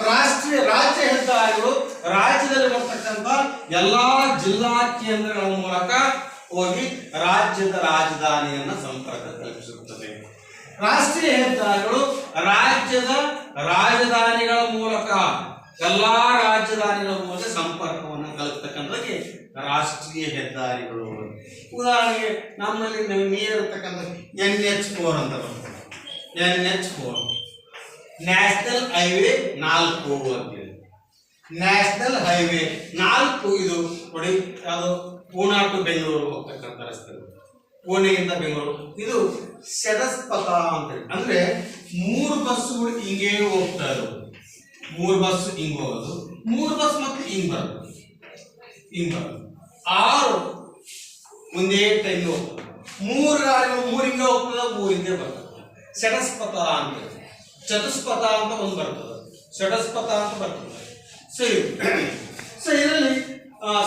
ರಾಜ್ಯ ಹೆದ್ದಾರಿಗಳು ರಾಜ್ಯದಲ್ಲಿ ಬರ್ತಕ್ಕಂಥ ಎಲ್ಲಾ ಜಿಲ್ಲಾ ಕೇಂದ್ರಗಳ ಮೂಲಕ ಹೋಗಿ ರಾಜ್ಯದ ರಾಜಧಾನಿಯನ್ನ ಸಂಪರ್ಕ ಕಲ್ಪಿಸುತ್ತದೆ. ರಾಷ್ಟ್ರೀಯ ಹೆದ್ದಾರಿಗಳು ರಾಜ್ಯದ ರಾಜಧಾನಿಗಳ ಮೂಲಕ, ಎಲ್ಲಾ ರಾಜಧಾನಿಗಳ ಮೂಲಕ ಸಂಪರ್ಕವನ್ನು ಕಲ್ಪಿಸ್ತಕ್ಕಂಥಕ್ಕೆ ರಾಷ್ಟ್ರೀಯ ಹೆದ್ದಾರಿಗಳು. ಉದಾಹರಣೆಗೆ ನಮ್ಮಲ್ಲಿ ನೀರಿರ್ತಕ್ಕಂಥ NH4 ಅಂತ ಬರ್ತದೆ. NH4 ನ್ಯಾಷನಲ್ ಹೈವೇ 4 ಅಂತೇಳಿ. ನ್ಯಾಷನಲ್ ಹೈವೇ 4 ಇದು ನೋಡಿ, ಯಾವುದು? ಪೂನಾ ಟು ಬೆಂಗಳೂರು ಹೋಗ್ತಕ್ಕಂಥ ರಸ್ತೆ, ಪುಣೆಯಿಂದ ಬೆಂಗಳೂರು. ಇದು ಷಡಸ್ಪಥ ಅಂತೇಳಿ, ಅಂದ್ರೆ 3 ಬಸ್ಸುಗಳು ಹಿಂಗೆ ಹೋಗ್ತಾ ಇರೋದು. 3 ಬಸ್ ಹಿಂಗ್ ಹೋಗೋದು, 3 ಬಸ್ ಮತ್ತೆ ಹಿಂಗ್ ಬರೋದು, 6 ಮುಂದೆ ಟೈಮ್ ಹೋಗ್ತದೆ. 3 ಗಾಡಿಗಳು 3 ಹಿಂಗೆ ಹೋಗ್ತದೆ, 3 ಹಿಂಗೆ ಬರ್ತದೆ. ಷಡಸ್ಪಥ ಅಂತ. ಚತುಷ್ಪಥ ಅಂತ ಒಂದು ಬರ್ತದೆ, ಷಡಸ್ಪಥ ಅಂತ ಬರ್ತದೆ. ಸೊ ಇದರಲ್ಲಿ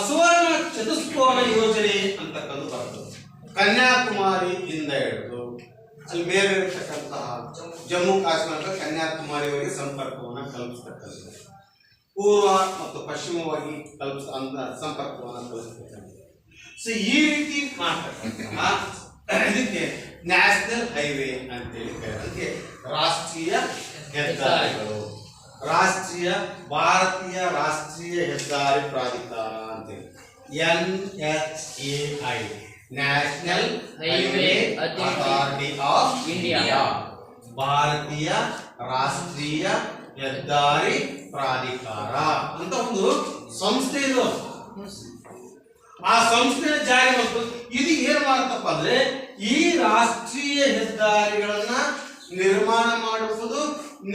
ಸುವರ್ಣ ಚತುಷ್ಕೋನ ಯೋಜನೆ ಅಂತಕ್ಕಂಥ ಬರ್ತದೆ. ಕನ್ಯಾಕುಮಾರಿಯಿಂದ ಹಿಡಿದು ಅಲ್ಲಿ ಮೇಲೆ ಇರತಕ್ಕಂತಹ ಜಮ್ಮು ಕಾಶ್ಮೀರದ ಕನ್ಯಾಕುಮಾರಿವರೆಗೆ ಸಂಪರ್ಕವನ್ನು ಕಲ್ಪಿಸ್ತಕ್ಕಂಥದ್ದು, ಪೂರ್ವ ಮತ್ತು ಪಶ್ಚಿಮವಾಗಿ ಸಂಪರ್ಕವನ್ನು ಕಲ್ಪಿಸ್ತಕ್ಕಂಥದ್ದು. ಸೊ ಈ ರೀತಿ ಮಾಡ್ತಕ್ಕಂತಹ ಇದಕ್ಕೆ ನ್ಯಾಷನಲ್ ಹೈವೇ ಅಂತೇಳಿ ಅದಕ್ಕೆ ರಾಷ್ಟ್ರೀಯ ಹೆದ್ದಾರಿಗಳು, ಭಾರತೀಯ ರಾಷ್ಟ್ರೀಯ ಹೆದ್ದಾರಿ ಪ್ರಾಧಿಕಾರ ಅಂತೇಳಿ NHAI, national highway authority of India, ಭಾರತೀಯ ರಾಷ್ಟ್ರೀಯ ಹೆದ್ದಾರಿ ಪ್ರಾಧಿಕಾರ ಅಂತ ಒಂದು ಸಂಸ್ಥೆ ಇದು. ಆ ಸಂಸ್ಥೆಯ ಜಾರಿ ಮತ್ತು ಇದು ಏನ್ ಮಾಡತ್ತಪ್ಪ ಅಂದ್ರೆ ಈ ರಾಷ್ಟ್ರೀಯ ಹೆದ್ದಾರಿಗಳನ್ನ ನಿರ್ಮಾಣ ಮಾಡುವುದು,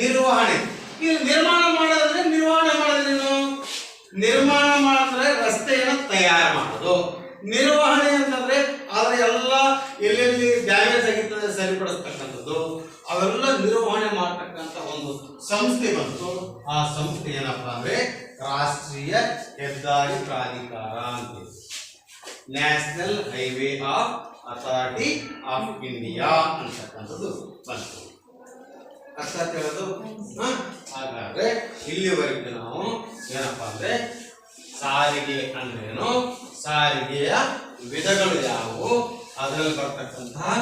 ನಿರ್ವಹಣೆ. ಇಲ್ಲಿ ನಿರ್ಮಾಣ ಮಾಡೋದ್ರೆ ನಿರ್ವಹಣೆ ಮಾಡೋದೇನು? ನಿರ್ಮಾಣ ಮಾಡಿದ್ರೆ ರಸ್ತೆಯನ್ನು ತಯಾರು ಮಾಡೋದು, ನಿರ್ವಹಣೆ ಅಂತಂದ್ರೆ ಅದರ ಎಲ್ಲ ಎಲ್ಲೆಲ್ಲಿ ಡ್ಯಾಮೇಜ್ ಆಗಿರ್ತದೆ ಸರಿಪಡಿಸ್ತಕ್ಕಂಥದ್ದು, ಅವೆಲ್ಲ ನಿರ್ವಹಣೆ ಮಾಡತಕ್ಕಂಥ ಒಂದು ಸಂಸ್ಥೆ ಬಂತು. ಆ ಸಂಸ್ಥೆ ಏನಪ್ಪಾ ಅಂದ್ರೆ ರಾಷ್ಟ್ರೀಯ ಹೆದ್ದಾರಿ ಪ್ರಾಧಿಕಾರ ಅಂತ, national highway of authority of India ಅಂತಕ್ಕಂಥದ್ದು ಬಂತು. ಅರ್ಥ ಹೇಳೋದು. ಹಾಗಾದ್ರೆ ಇಲ್ಲಿವರೆಗೂ ನಾವು ಏನಪ್ಪಾ ಅಂದ್ರೆ ಸಾರಿಗೆ ಅಂದ್ರೇನು, ಸಾರಿಗೆಯ ವಿಧಗಳು ಯಾವುವು, ಅದರಲ್ಲಿ ಬರ್ತಕ್ಕಂತಹ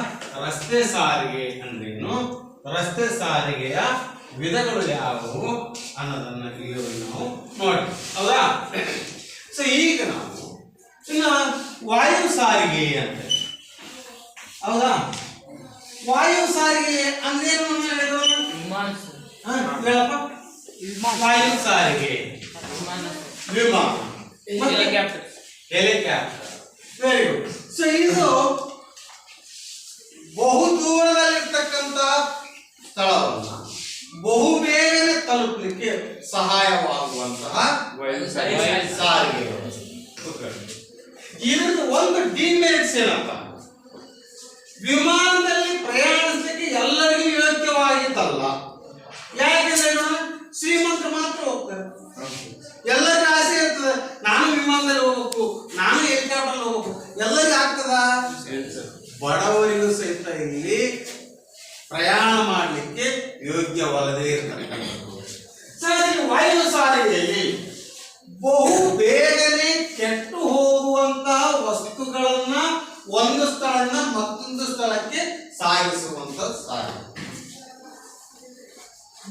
ರಸ್ತೆ ಸಾರಿಗೆ ಅಂದ್ರೇನು, ರಸ್ತೆ ಸಾರಿಗೆಯ ವಿಧಗಳು ಯಾವುವು ಅನ್ನೋದನ್ನ ಇಲ್ಲಿವರೆಗೂ ನಾವು ನೋಡಿ, ಹೌದಾ? ಸೊ ಈಗ ನಾವು ಇನ್ನ ವಾಯು ಸಾರಿಗೆ ಅಂತ, ಹೌದಾ? ವಾಯು ಸಾರಿಗೆ ಅಂದ್ರೇನು ಹೇಳಿದ್ರು? ವಿಮಾನ ಹೇಳಪ್ಪ. ವಾಯು ಸಾರಿಗೆ, ವಿಮಾನ, helicopter. Helicopter. Very good. So ಇದು ಬಹು ದೂರದಲ್ಲಿರ್ತಕ್ಕಂಥ ಸ್ಥಳವನ್ನ ಬಹು ಬೇಗನೆ ತಲುಪಲಿಕ್ಕೆ ಸಹಾಯವಾಗುವಂತಹ ಸಾರಿಗೆ. ಇದ್ರದ್ದು ಒಂದು ಡಿಮೆರಿಟ್ಸ್ ಏನಪ್ಪ? ವಿಮಾನದಲ್ಲಿ ಪ್ರಯಾಣಿಸಲಿಕ್ಕೆ ಎಲ್ಲರಿಗೂ ಯೋಗ್ಯವಾಗಿತ್ತಲ್ಲ. ಯಾಕೆಂದ್ರೆ ಶ್ರೀಮಂತರು ಮಾತ್ರ ಹೋಗ್ತಾರೆ. ಎಲ್ಲರಿಗೂ ಆಸೆ ಇರ್ತದೆ, ನಾನು ವಿಮಾನದಲ್ಲಿ ಹೋಗ್ಬೇಕು, ನಾನು ಹೆಲಿಕಾಪ್ಟರ್ ಹೋಗ್ಬೇಕು. ಎಲ್ಲರಿಗೂ ಆಗ್ತದ? ಬಡವರಿಗೂ ಸಹಿತ ಇಲ್ಲಿ ಪ್ರಯಾಣ ಮಾಡಲಿಕ್ಕೆ ಯೋಗ್ಯವಲ್ಲದೆ ಇರ್ತಕ್ಕಂಥದ್ದು. ವಾಯು ಸಾರಿಗೆಯಲ್ಲಿ ಬಹು ಬೇಗನೆ ಕೆಟ್ಟು ಹೋಗುವಂತಹ ವಸ್ತುಗಳನ್ನ ಒಂದು ಸ್ಥಳದಿಂದ ಮತ್ತೊಂದು ಸ್ಥಳಕ್ಕೆ ಸಾಗಿಸುವಂತ ಸಾರಿಗೆ.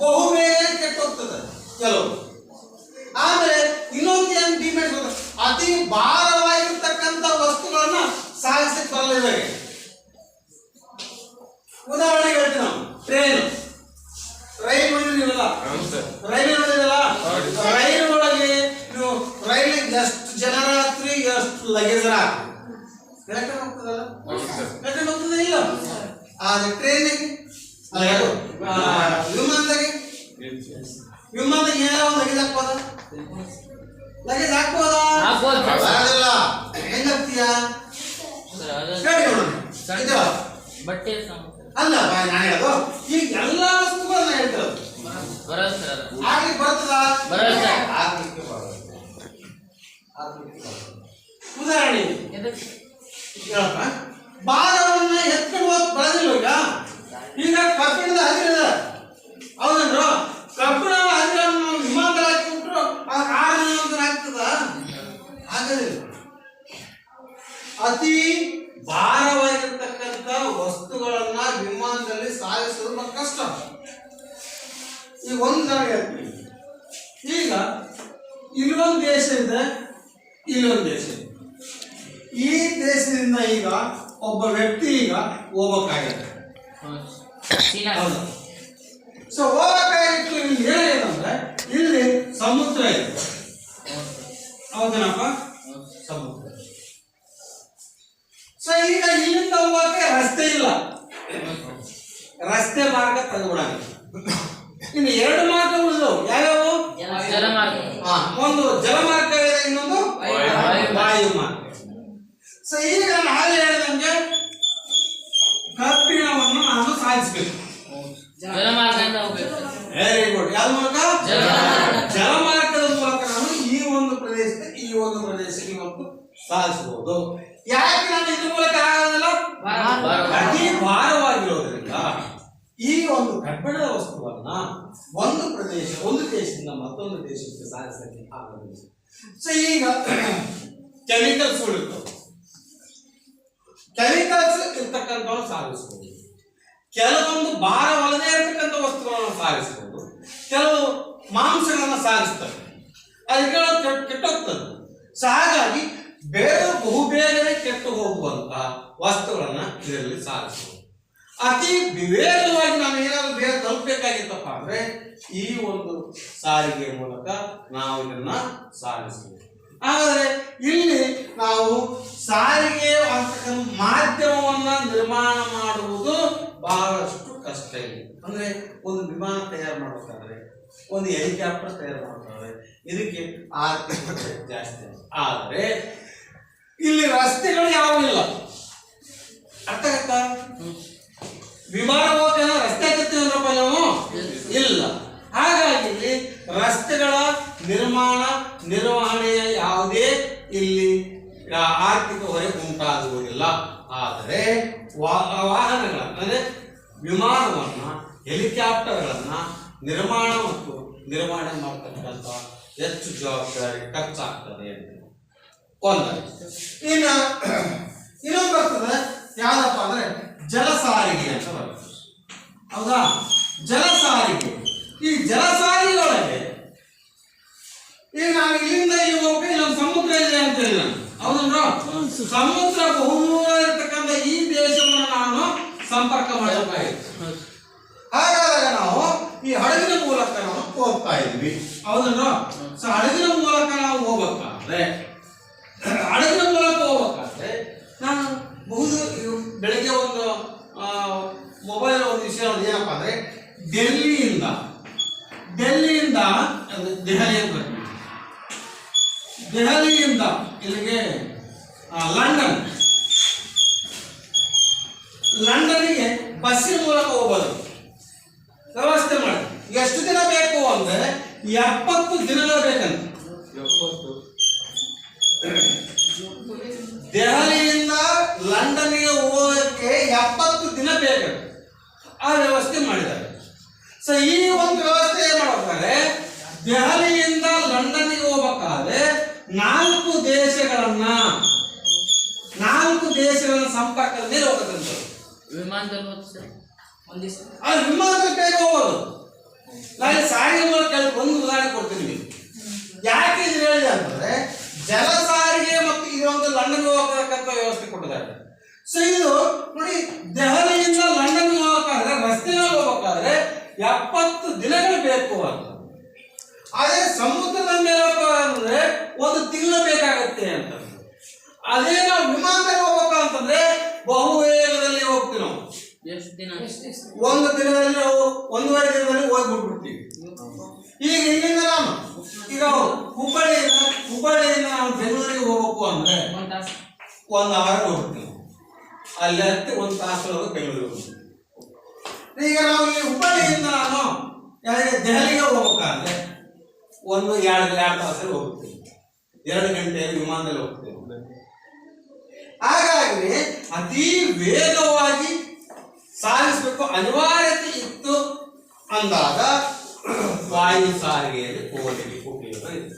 ಬಹು ಬೇಗನೆ ಕೆಟ್ಟು ಹೋಗ್ತದೆ ಕೆಲವು. ಆದ್ರೆ ಇನ್ನೊಂದು ಏನು ಡಿಮ್ಯಾಂಡ್, ಅತಿ ಭಾರವಾಗಿರ್ತಕ್ಕಂಥ ವಸ್ತುಗಳನ್ನ ಸಾಗಿಸಲಿಕ್ಕೆ ಬರಲಿಲ್ಲ. ಉದಾಹರಣೆಗೆ ಹೇಳ್ತೀವಿ ನಾವು, ಟ್ರೈನ್, ರೈಲ್ ನೋಡಿದಿರಲ್ಲ, ರೈಲ್ ನೋಡಿದಿರಲ್ಲ, ರೈಲ್ ಒಳಗೆ ನೀವು ರೈಲ್ ಎಷ್ಟು ಜನರ ಹತ್ರಿ ಎಷ್ಟು ಲಗೇಜ್ ಹೇಳ್ಕೊಂಡು ಹೋಗ್ತದಲ್ಲ, ಹೇಳ್ಕೊಂಡು ಹೋಗ್ತದೆ ಇಲ್ಲ. ಆದ್ರೆ ಟ್ರೈನಿಗೆ ವಿಮಾನದಾಗೆ ಏನೋ ಒಂದು ಲಗೇಜ್ ಹಾಕ್ಬೋದ? ಲಗೇಜ್ ಹಾಕ್ಬೋದಾ? ಹೆಂಗ್ ಹಾಕ್ತೀಯಾ? ಬಟ್ಟೆ ಅಲ್ಲ, ನಾನು ಹೇಳೋದು ಈಗ ಎಲ್ಲಾ ವಸ್ತುಗಳನ್ನ ಹೇಳ್ತಿರೋದು. ಆಗ್ಲಿಕ್ಕೆ ಬರ್ತದ? ಆಗ್ಲಿಕ್ಕೆ ಬರೋದು. ಉದಾಹರಣೆ ಹೇಳಪ್ಪ, ಭಾರವನ್ನ ಎತ್ಕೊಂಡು ಹೋಗಿ ಬಳದಿಲ್ಲ. ಈಗ ಕಬ್ಬಿಣದ ಹದಿರದ ಹೌದಂದ್ರು, ಕಬ್ಬಿಣ ಹದಿರ ವಿಮಾನದಲ್ಲಿ ಹಾಕಿಬಿಟ್ರು ಆಗ್ತದ? ಆಗಲಿಲ್ಲ. ಅತಿ ಭಾರವಾಗಿರ್ತಕ್ಕಂಥ ವಸ್ತುಗಳನ್ನ ವಿಮಾನದಲ್ಲಿ ಸಾಗಿಸೋದು ಬಹಳ ಕಷ್ಟ. ಈಗ ಒಂದು ನಾವು ಹೇಳ್ತೀವಿ, ಈಗ ಇಲ್ಲೊಂದು ದೇಶ ಇದೆ, ಇಲ್ಲೊಂದು ದೇಶ ಇದೆ. ಈ ದೇಶದಿಂದ ಈಗ ಒಬ್ಬ ವ್ಯಕ್ತಿ ಈಗ ಹೋಗ್ಬೇಕಾಗತ್ತೆ. ಸೊ ಹೋಗ್ಬೇಕಾಗಿತ್ತು. ಇಲ್ಲಿ ಏನಾಗಿದೆ, ಇಲ್ಲಿ ಸಮುದ್ರ ಇದೆ, ಹೌದೇನಪ್ಪ? ಸಮುದ್ರ. ಸೊ ಈಗ ಇಲ್ಲಿಂದ ಹೋಗಕ್ಕೆ ರಸ್ತೆ ಇಲ್ಲ, ರಸ್ತೆ ಮಾರ್ಗ ತೆಗೆದುಬಿಡಂಗ. ಇನ್ನು ಎರಡು ಮಾರ್ಗಗಳು ಯಾವ್ಯಾವು? ಒಂದು ಜಲಮಾರ್ಗ ಇದೆ, ಇನ್ನೊಂದು ವಾಯು ಮಾರ್ಗ. ಸೊ ಈಗ ನಾನು ಹೇಳಿದಂಗೆ ಕಬ್ಬಿಣವನ್ನು ನಾನು ಸಾಗಿಸ್ಬೇಕು. Very good. ಯಾವ ಮೂಲಕ? ಜಲಮಾರ್ಗದ ಮೂಲಕ ನಾನು ಈ ಒಂದು ಪ್ರದೇಶಕ್ಕೆ ಈ ಒಂದು ಪ್ರದೇಶಕ್ಕೆ ಇವತ್ತು ಸಾಗಿಸಬಹುದು. ಯಾಕೆ ನಾನು ಇದ್ರ ಮೂಲಕ ಆಗೋದಿಲ್ಲ? ಅತಿ ಭಾರವಾಗಿರೋದ್ರಿಂದ ಈ ಒಂದು ಕಬ್ಬಿಣದ ವಸ್ತುವನ್ನ ಒಂದು ದೇಶದಿಂದ ಮತ್ತೊಂದು ದೇಶಕ್ಕೆ ಸಾಗಿಸಲಿಕ್ಕೆ ಆಗೋದಿಲ್ಲ. ಸೊ ಈಗ ಕೆಮಿಕಲ್ಸ್ ಇರ್ತವೆ, ಕೆಮಿಕಲ್ಸ್ ಇರ್ತಕ್ಕಂಥವ್ರು ಸಾಗಿಸಬಹುದು. ಕೆಲವೊಂದು ಭಾರವಲ್ಲದೆ ಇರತಕ್ಕಂಥ ವಸ್ತುಗಳನ್ನು ಸಾಗಿಸಬಹುದು, ಕೆಲವು ಮಾಂಸಗಳನ್ನು ಸಾಗಿಸ್ತವೆ, ಅದಕ್ಕೆ ಕೆಟ್ಟೋಗ್ತದೆ. ಸೊ ಹಾಗಾಗಿ ಬಹು ಬೇಗನೆ ಕೆಟ್ಟು ಹೋಗುವಂತಹ ವಸ್ತುಗಳನ್ನ ಇದರಲ್ಲಿ ಸಾಗಿಸಬಹುದು. ಅತಿ ವಿವೇಕವಾಗಿ ನಾವು ಏನಾದ್ರು ಬೇಗ ತಲುಪಬೇಕಾಗಿತ್ತಪ್ಪ ಅಂದ್ರೆ ಈ ಒಂದು ಸಾರಿಗೆ ಮೂಲಕ ನಾವು ಇದನ್ನ ಸಾಗಿಸಬಹುದು. ಆದರೆ ಇಲ್ಲಿ ನಾವು ಸಾರಿಗೆ ಅಂತಕ್ಕಂಥ ಮಾಧ್ಯಮವನ್ನ ನಿರ್ಮಾಣ ಮಾಡುವುದು ಬಹಳಷ್ಟು ಕಷ್ಟ ಇದೆ. ಅಂದ್ರೆ ಒಂದು ವಿಮಾನ ತಯಾರು ಮಾಡಬೇಕಾದ್ರೆ, ಒಂದು ಹೆಲಿಕಾಪ್ಟರ್ ತಯಾರು ಮಾಡಬೇಕಾದ್ರೆ ಇದಕ್ಕೆ ಆರ್ಥಿಕತೆ ಜಾಸ್ತಿ. ಆದರೆ ಇಲ್ಲಿ ರಸ್ತೆಗಳು ಯಾವೂ ಇಲ್ಲ. ಅರ್ಥ ಆಗುತ್ತಾ? ವಿಮಾನ ಹೋಗ ರಸ್ತೆ ಕತ್ತೀವಪ್ಪ ನಾವು, ಇಲ್ಲ. ಹಾಗಾಗಿ ಇಲ್ಲಿ ರಸ್ತೆಗಳ ನಿರ್ವಹಣೆಯ ಯಾವುದೇ ಇಲ್ಲಿ ಆರ್ಥಿಕ ಹೊರೆ ಉಂಟಾಗುವುದಿಲ್ಲ. ಆದರೆ ವಾಹನಗಳನ್ನ ಅಂದರೆ ವಿಮಾನವನ್ನ, ಹೆಲಿಕಾಪ್ಟರ್ಗಳನ್ನ ನಿರ್ಮಾಣ ಮಾಡತಕ್ಕಂಥ ಹೆಚ್ಚು ಜವಾಬ್ದಾರಿ ಖರ್ಚಾಗ್ತದೆ ಅಂತ ಇನ್ನೊಂದು ಬರ್ತದೆ. ಯಾವ್ದಪ್ಪ ಅಂದ್ರೆ ಜಲ ಸಾರಿಗೆ ಅಂತ ಬರ್ತದೆ, ಹೌದಾ? ಜಲ ಸಾರಿಗೆ. ಈ ಜಲ ಸಾರಿಗೆ ಒಳಗೆ ಈಗ ನಾವು ಇಲ್ಲಿಂದ ಈಗ ಹೋಗಿ ಇಲ್ಲೊಂದು ಸಮುದ್ರ ಇದೆ ಅಂತ ಹೇಳಿ ನಾನು, ಹೌದಲ್ರ? ಸಮುದ್ರ ಬಹುದೂರ ಇರ್ತಕ್ಕಂಥ ಈ ದೇಶವನ್ನು ನಾನು ಸಂಪರ್ಕ ಮಾಡಬೇಕು. ಇತ್ತು. ಹಾಗಾದಾಗ ನಾವು ಈ ಹಡಗಿನ ಮೂಲಕ ನಾವು ಹೋಗ್ತಾ ಇದ್ವಿ, ಹೌದಲ್ವಾ? ಸೊ ಹಡಗಿನ ಮೂಲಕ ನಾವು ಹೋಗ್ಬೇಕಾದ್ರೆ ನಾನು ಬೆಳಿಗ್ಗೆ ಒಂದು ಮೊಬೈಲ್ ಒಂದು ವಿಷಯ ಏನಪ್ಪಾ ಅಂದ್ರೆ ಡೆಲ್ಲಿಯಿಂದ ದೆಹಲಿಯಿಂದ ಇಲ್ಲಿಗೆ ಲಂಡನ್ಗೆ ಬಸ್ಸಿನ ಮೂಲಕ ಹೋಗ್ಬೋದು, ವ್ಯವಸ್ಥೆ ಮಾಡಿ. ಎಷ್ಟು ದಿನ ಬೇಕು ಅಂದ್ರೆ 70 ದಿನಗಳು ಬೇಕಂತ. ದೆಹಲಿಯಿಂದ ಲಂಡನ್ಗೆ ಹೋಗಕ್ಕೆ 70 ದಿನ ಬೇಕಂತ ಆ ವ್ಯವಸ್ಥೆ ಮಾಡಿದ್ದಾರೆ. ಸೊ ಈ ಒಂದು ವ್ಯವಸ್ಥೆ ಏನ್ ಮಾಡ್ಬೇಕಾದ್ರೆ ದೆಹಲಿಯಿಂದ ಲಂಡನ್ಗೆ ಹೋಗ್ಬೇಕಾದ್ರೆ 4 ದೇಶಗಳನ್ನ ಸಂಪರ್ಕದ ಮೇಲೆ ಹೋಗತ್ತಂತ. ವಿಮಾನದಲ್ಲಿ ಬೇಗ ಹೋಗೋದು. ನಾನು ಸಾರಿಗೆ ಮೂಲಕ ಒಂದು ಉದಾಹರಣೆ ಕೊಡ್ತೀನಿ. ಯಾಕೆ ಇದು ಹೇಳಿದೆ ಅಂತಂದ್ರೆ ಜಲ ಸಾರಿಗೆ ಮತ್ತು ಇದೊಂದು ಲಂಡನ್ಗೆ ಹೋಗತಕ್ಕಂಥ ವ್ಯವಸ್ಥೆ ಕೊಟ್ಟಿದ್ದಾರೆ. ಸೊ ಇದು ನೋಡಿ, ದೆಹಲಿಯಿಂದ ಲಂಡನ್ಗೆ ಹೋಗಬೇಕಾದ್ರೆ ರಸ್ತೆಯಲ್ಲಿ ಹೋಗಬೇಕಾದ್ರೆ 70 ದಿನಗಳು ಬೇಕು ಅಂತ. ಅದೇ ಸಮುದ್ರದ ಮೇಲೆ ಹೋಗಬೇಕಂದ್ರೆ 1 ತಿಂಗಳು ಬೇಕಾಗತ್ತೆ ಅಂತ. ಅದೇ ನಾವು ವಿಮಾನದಲ್ಲಿ ಹೋಗ್ಬೇಕಂತಂದ್ರೆ ಬಹು ವೇಗದಲ್ಲಿ ಹೋಗ್ತೀವಿ ನಾವು. ಒಂದು ದಿನದಲ್ಲಿ ನಾವು 1.5 ದಿನದಲ್ಲಿ ಹೋಗ್ಬಿಟ್ಬಿಡ್ತೀವಿ. ಈಗ ಇಲ್ಲಿಂದ ಈಗ ಹುಬ್ಬಳ್ಳಿಯಿಂದ ನಾವು ಬೆಂಗಳೂರಿಗೆ ಹೋಗ್ಬೇಕು ಅಂದ್ರೆ 1 ಅವರ್ ಹೋಗ್ತೀವಿ. ಅಲ್ಲಿ ಹತ್ತಿ 1 ತಾಸು ಬೆಂಗಳೂರಿಗೆ ಹೋಗ್ತೀವಿ. ಈಗ ನಾವು ಇಲ್ಲಿ ಹುಬ್ಬಳ್ಳಿಯಿಂದ ನಾನು ದೆಹಲಿಗೆ ಹೋಗ್ಬೇಕಾದ್ರೆ 1-2 ತಾಸಲ್ಲಿ ಹೋಗ್ತೀವಿ, 2 ಗಂಟೆ ವಿಮಾನದಲ್ಲಿ ಹೋಗ್ತೀವಿ. ಹಾಗಾಗಿ ಅತಿ ವೇಗವಾಗಿ ಸಾಗಿಸಬೇಕು ಅನಿವಾರ್ಯತೆ ಇತ್ತು ಅಂದಾಗ ವಾಯು ಸಾರಿಗೆಯಲ್ಲಿ ಹೋಗಲಿಕ್ಕೆ ಉಪಯೋಗ ಇದೆ.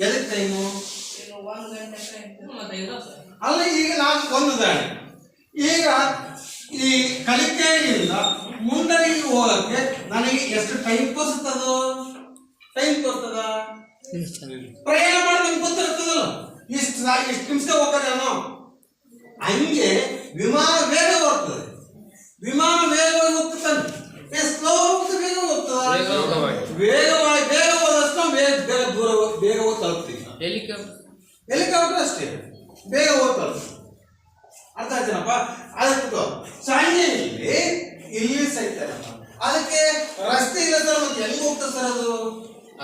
ಎದಕ್ಕೆ ಟೈಮು ಅಲ್ಲ. ಈಗ ನಾನು ಒಂದು ಉದಾಹರಣೆ, ಈಗ ಈ ಕಲಿಕೆಯಿಂದ ಮುಂದರಿಗೆ ಹೋಗಕ್ಕೆ ನನಗೆ ಎಷ್ಟು ಟೈಮ್ ತೋರಿಸ್ತದ? ಪ್ರಯಾಣ ಮಾಡಿ ನಮ್ಗೆ ಗೊತ್ತಿರ್ತದಲ್ಲ, ಇಷ್ಟು ನಿಮಿಷ ಹೋಗ್ತಾರೆ ನಾನು. ಹಂಗೆ ವಿಮಾನ ವೇಗ ಹೋಗ್ತದೆ, ವಿಮಾನ ವೇಗವಾಗಿ ಹೋಗ್ತಾನೆ. ಸ್ಲೋ ಹೋಗ್ತದೆ, ಬೇಗ ಹೋಗ್ತದೆ. ಬೇಗ ಹೋದಷ್ಟು ಬೇಗ ಹೋಗಿ ತಲುಪ್ತೀವಿ. ಹೆಲಿಕಾಪ್ಟರ್ ಅಷ್ಟೇ ಬೇಗ ಹೋಗಿ ತಲುಪ್ತೀವಿ. ಅರ್ಥ ಆಯ್ತೇನಪ್ಪ? ಅದಕ್ಕೆ ಸಾಂಗ್ಲಿ ಇಲ್ಲಿ ಸೈತಾರಪ್ಪ. ಅದಕ್ಕೆ ರಸ್ತೆ ಇಲ್ಲ ಸರ್, ಮತ್ತೆ ಹೆಂಗ್ ಹೋಗ್ತದೆ ಸರ್ ಅದು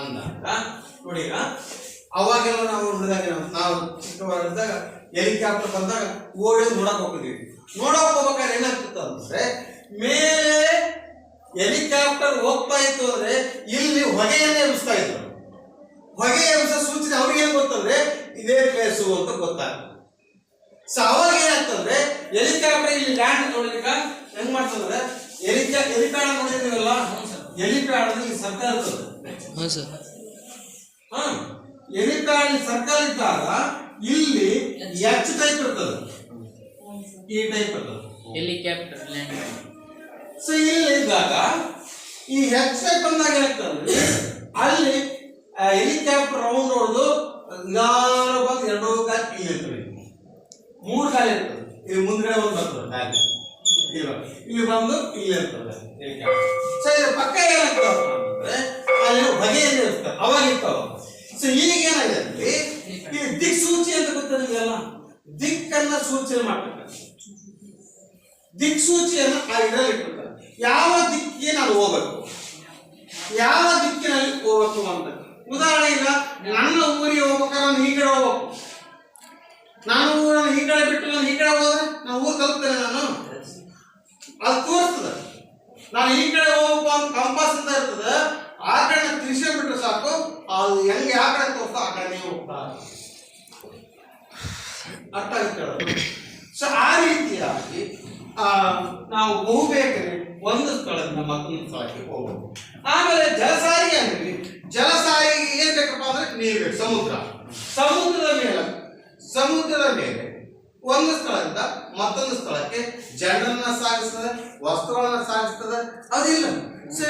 ಅಂದಾಗ ನೋಡಿ, ಈಗ ಅವಾಗೆಲ್ಲ ನಾವು ನಾವು ಚಿಕ್ಕವರಿದ್ದಾಗ ಹೆಲಿಕಾಪ್ಟರ್ ಬಂದಾಗ ಓಡಿ ನೋಡಕ್ ಹೋಗ್ತಿದ್ವಿ. ಹೋಗ್ಬೇಕಾದ್ರೆ ಏನಾಗ್ತಿತ್ತು ಅಂದ್ರೆ ಮೇಲೆ ಹೆಲಿಕಾಪ್ಟರ್ ಹೋಗ್ತಾ ಇತ್ತು ಅಂದ್ರೆ ಇಲ್ಲಿ ಹೊಗೆಯನ್ನೇ ಎಬ್ಬಿಸ್ತಾ ಇದ್ರು. ಹೊಗೆ ಎಬ್ಬಿಸೋ ಸೂಚನೆ ಅವ್ರಿಗೆ ಏನ್ ಗೊತ್ತಂದ್ರೆ ಇದೇ ಪ್ಲೇಸು ಅಂತ ಗೊತ್ತಾಗ್ತದೆ. ಸೊ ಅವಾಗ ಏನಾಗ್ತಂದ್ರೆ ಹೆಲಿಕಾಪ್ಟರ್ ಇಲ್ಲಿ ಲ್ಯಾಂಡ್ ನೋಡ್ಲಿಕ್ಕ ಹೆಂಗ್ ಮಾಡ್ತಂದ್ರೆ ಹೆಲಿಪ್ಯಾಡ್ ನೋಡಿದೀವಲ್ಲ, ಹೆಲಿಪ್ಯಾಡ್ ಇಲ್ಲಿ ಸರ್ಕಲ್ ಇರ್ತದೆ. ಹೆಲಿಪ್ಯಾಡ್ ಸರ್ಕಲ್ ಇದ್ದಾಗ ಇಲ್ಲಿ ಎಚ್ ಟೈಪ್ ಇರ್ತದೆ, ಈ ಟೈಪ್ ಇರ್ತದೆ ಹೆಲಿಕಾಪ್ಟರ್ ಲ್ಯಾಂಡ್. ಸೊ ಇಲ್ಲಿ ಇದ್ದಾಗ ಈ ಎಚ್ ಟೈಪ್ ಅಂದಾಗ ಏನಾಗ್ತದೆ ಅಲ್ಲಿ ಹೆಲಿಕಾಪ್ಟರ್ ರೌಂಡ್ ಹೊಡೆದು ನಿಧಾನ ಬಂದು 2 ಕಾಲು ಇಲ್ಲಿ ಇರ್ತದೆ, 3 ಕಾಲು ಇರ್ತದೆ. ಇಲ್ಲಿ ಮುಂದ್ಗಡೆ ಒಂದು ಬರ್ತದೆ ಗಾಲಿ, ಇಲ್ಲಿ ಬಂದು ಇಲ್ಲಿ ಇರ್ತದೆ ಹೆಲಿಕಾಪ್ಟರ್. ಸೊ ಇದ್ರ ಪಕ್ಕ ಏನಾಗ್ತದೆ ಅಂದ್ರೆ ಅಲ್ಲಿ ಬಗೆಯಲ್ಲಿ ಇರ್ತದೆ, ಅವಾಗ ಇರ್ತಾವ. ಸೊ ಈಗ ಏನಾಗಿದೆ, ಈ ದಿಕ್ಸೂಚಿ ಅಂತ ಗೊತ್ತಿಲ್ಲ ನಿಮಗೆಲ್ಲ, ದಿಕ್ಕನ್ನ ಸೂಚನೆ ಮಾಡ್ತಾರೆ. ದಿಕ್ಸೂಚಿಯನ್ನು ಆ ಇದರಲ್ಲಿ ಇಟ್ಟಿರ್ತಾರೆ. ಯಾವ ದಿಕ್ಕಿಗೆ ನಾನು ಹೋಗ್ಬೇಕು, ಯಾವ ದಿಕ್ಕಿನಲ್ಲಿ ಹೋಗ್ಬೇಕು ಅಂತ. ಉದಾಹರಣೆ, ಈಗ ನನ್ನ ಊರಿಗೆ ಹೋಗ್ಬೇಕಾದ್ರೆ ನಾನು ಈ ಕಡೆ ಹೋಗ್ಬೇಕು. ನಾನು ಊರನ್ನು ಈ ಕಡೆ ಬಿಟ್ಟು ನಾನು ಈ ಕಡೆ ಹೋದ್ರೆ ನಾನು ಊರು ತಲುಪ್ತೇನೆ. ನಾನು ಅದು ತೋರಿಸ್ತದೆ. ನಾನು ಈ ಕಡೆ ಹೋಗ್ಬೇಕು ಅಂತ ಕಂಪಾಸ್ ಅಂತ ಇರ್ತದೆ, ಆ ಕಡೆ ತಿರ್ಸ್ಕೊಂಡ್ಬಿಟ್ರೆ ಸಾಕು, ಅದು ಹೆಂಗೆ ಆ ಕಡೆ ತೋರಿಸ್ತಾ ಆ ಕಡೆ ಹೋಗ್ತಾ. ಅರ್ಥ ಆಗುತ್ತೆ? ಸೊ ಆ ರೀತಿಯಾಗಿ ನಾವು ಬಹುಬೇಗನೆ ಒಂದು ಸ್ಥಳದಿಂದ ಮತ್ತೊಂದು ಸ್ಥಳಕ್ಕೆ ಹೋಗ್ಬೇಕು. ಆಮೇಲೆ ಜಲಸಾರಿಗೆ ಅಂದ್ರೆ ಜಲಸಾರಿಗೆ ಏನ್ ಬೇಕಪ್ಪ ಅಂದ್ರೆ ನೀರು ಬೇಕು. ಸಮುದ್ರದ ಮೇಲೆ ಒಂದು ಸ್ಥಳದಿಂದ ಮತ್ತೊಂದು ಸ್ಥಳಕ್ಕೆ ಜನರನ್ನ ಸಾಗಿಸ್ತದೆ, ವಸ್ತುಗಳನ್ನ ಸಾಗಿಸ್ತದೆ. ಅದಿಲ್ಲ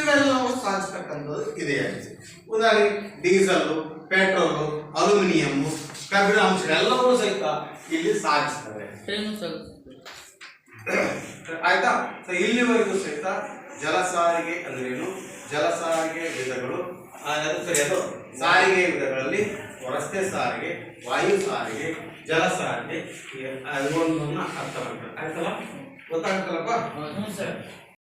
ಇವೆಲ್ಲ ನಾವು ಸಾಗಿಸ್ತಕ್ಕಂಥದ್ದು ಇದೆ. ಉದಾಹರಣೆ ಡೀಸೆಲ್, ಪೆಟ್ರೋಲು, ಅಲ್ಯೂಮಿನಿಯಂ, ಕಬ್ಬಿಣ ಅಂಶಗಳೆಲ್ಲವೂ ಸಹಿತ ಇಲ್ಲಿ ಸಾಗಿಸ್ತವೆ. ಟ್ರೈನು ಸಾಗಿಸ್ತದೆ. ಆಯ್ತಾ? ಸೊ ಇಲ್ಲಿವರೆಗೂ ಸಹಿತ ಜಲ ಸಾರಿಗೆ ಅಂದ್ರೇನು, ಜಲ ಸಾರಿಗೆ ವಿಧಗಳು, ಅದು ಸಾರಿಗೆ ವಿಧಗಳಲ್ಲಿ ರಸ್ತೆ ಸಾರಿಗೆ, ವಾಯು ಸಾರಿಗೆ, ಜಲ ಸಾರಿಗೆ, ಅದೊಂದನ್ನ ಅರ್ಥ ಮಾಡ್ತಾರೆ. ಆಯ್ತಲ್ಲ? ಗೊತ್ತಾಗುತ್ತಲ್ಲಪ್ಪ? ಹ್ಞೂ ಸರ್.